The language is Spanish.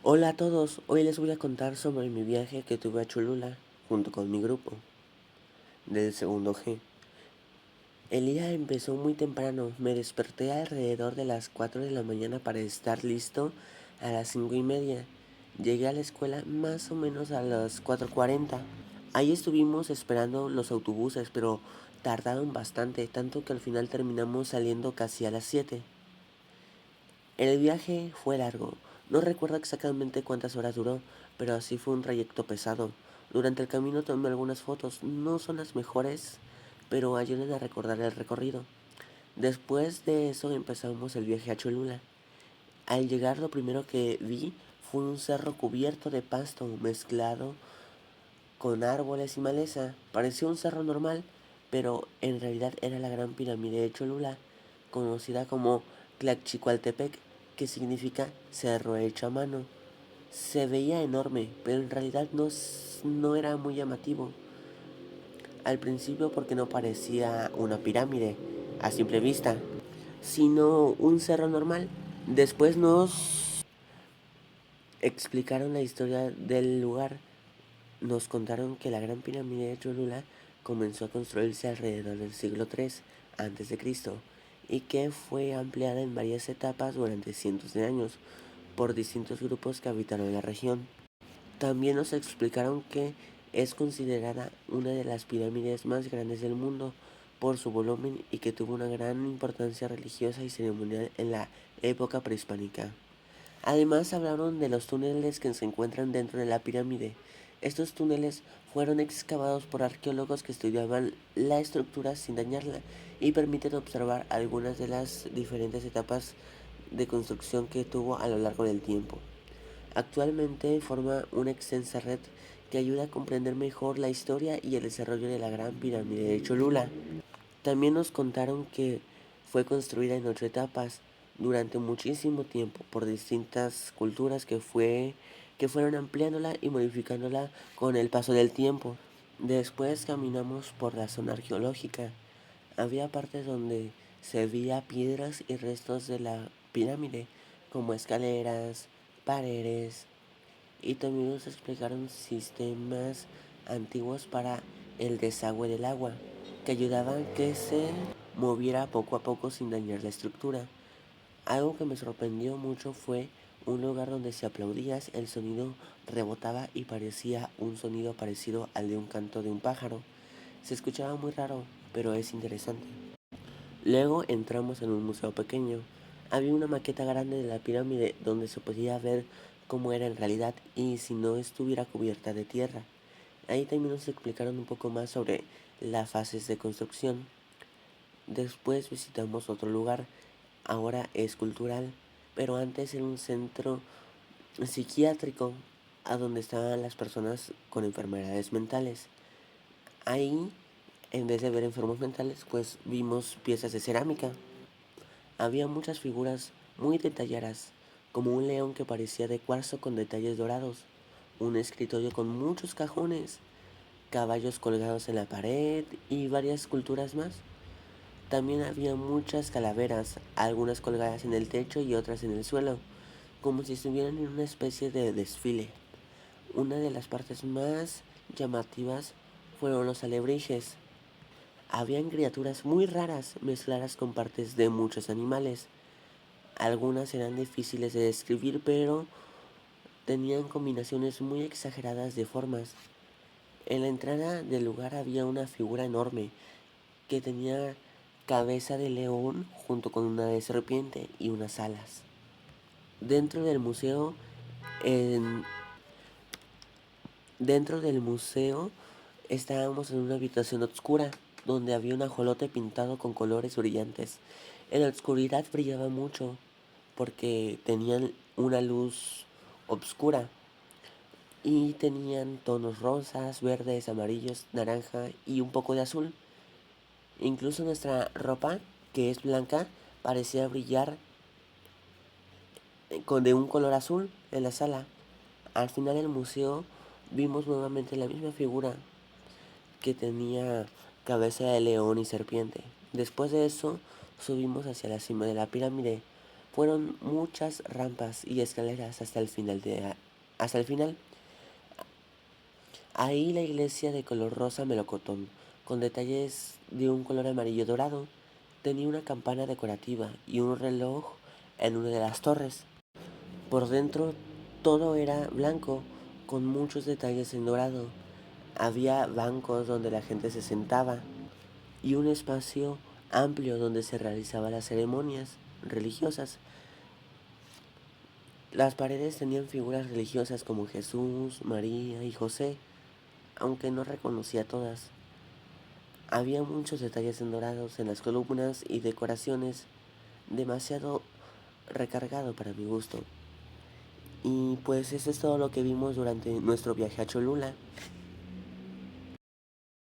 Hola a todos, hoy les voy a contar sobre mi viaje que tuve a Cholula junto con mi grupo del segundo G. El día empezó muy temprano, me desperté alrededor de las 4 de la mañana para estar listo a las 5:30. Llegué a la escuela más o menos a las 4:40. Ahí estuvimos esperando los autobuses, pero tardaron bastante, tanto que al final terminamos saliendo casi a las 7. El viaje fue largo. No recuerdo exactamente cuántas horas duró, pero así fue un trayecto pesado. Durante el camino tomé algunas fotos. No son las mejores, pero ayudan a recordar el recorrido. Después de eso empezamos el viaje a Cholula. Al llegar lo primero que vi fue un cerro cubierto de pasto mezclado con árboles y maleza. Parecía un cerro normal, pero en realidad era la gran pirámide de Cholula, conocida como Tlaxicoaltepec, que significa cerro hecho a mano. Se veía enorme, pero en realidad no era muy llamativo. Al principio porque no parecía una pirámide a simple vista, sino un cerro normal. Después nos explicaron la historia del lugar. Nos contaron que la Gran Pirámide de Cholula comenzó a construirse alrededor del siglo III a.C. y que fue ampliada en varias etapas durante cientos de años por distintos grupos que habitaron la región. También nos explicaron que es considerada una de las pirámides más grandes del mundo por su volumen y que tuvo una gran importancia religiosa y ceremonial en la época prehispánica. Además hablaron de los túneles que se encuentran dentro de la pirámide. Estos túneles fueron excavados por arqueólogos que estudiaban la estructura sin dañarla y permiten observar algunas de las diferentes etapas de construcción que tuvo a lo largo del tiempo. Actualmente forma una extensa red que ayuda a comprender mejor la historia y el desarrollo de la Gran Pirámide de Cholula. También nos contaron que fue construida en 8 etapas durante muchísimo tiempo por distintas culturas que fueron ampliándola y modificándola con el paso del tiempo. Después caminamos por la zona arqueológica. Había partes donde se veía piedras y restos de la pirámide, como escaleras, paredes, y también nos explicaron sistemas antiguos para el desagüe del agua, que ayudaban que se moviera poco a poco sin dañar la estructura. Algo que me sorprendió mucho fue un lugar donde si aplaudías el sonido rebotaba y parecía un sonido parecido al de un canto de un pájaro. Se escuchaba muy raro, pero es interesante. Luego entramos en un museo pequeño. Había una maqueta grande de la pirámide donde se podía ver cómo era en realidad y si no estuviera cubierta de tierra. Ahí también nos explicaron un poco más sobre las fases de construcción. Después visitamos otro lugar, ahora es cultural, pero antes era un centro psiquiátrico a donde estaban las personas con enfermedades mentales. Ahí, en vez de ver enfermos mentales, pues vimos piezas de cerámica. Había muchas figuras muy detalladas, como un león que parecía de cuarzo con detalles dorados, un escritorio con muchos cajones, caballos colgados en la pared y varias esculturas más. También había muchas calaveras, algunas colgadas en el techo y otras en el suelo, como si estuvieran en una especie de desfile. Una de las partes más llamativas fueron los alebrijes. Habían criaturas muy raras mezcladas con partes de muchos animales. Algunas eran difíciles de describir, pero tenían combinaciones muy exageradas de formas. En la entrada del lugar había una figura enorme que tenía cabeza de león junto con una de serpiente y unas alas. Dentro del museo, en- dentro del museo estábamos en una habitación oscura donde había un ajolote pintado con colores brillantes. En la oscuridad brillaba mucho porque tenían una luz oscura y tenían tonos rosas, verdes, amarillos, naranja y un poco de azul. Incluso nuestra ropa, que es blanca, parecía brillar con de un color azul en la sala. Al final del museo vimos nuevamente la misma figura que tenía cabeza de león y serpiente. Después de eso subimos hacia la cima de la pirámide. Fueron muchas rampas y escaleras hasta el final. Ahí la iglesia de color rosa melocotón, con detalles de un color amarillo dorado, tenía una campana decorativa y un reloj en una de las torres. Por dentro todo era blanco, con muchos detalles en dorado. Había bancos donde la gente se sentaba y un espacio amplio donde se realizaban las ceremonias religiosas. Las paredes tenían figuras religiosas como Jesús, María y José, aunque no reconocía todas. Había muchos detalles en dorados en las columnas y decoraciones, demasiado recargado para mi gusto. Y pues eso es todo lo que vimos durante nuestro viaje a Cholula.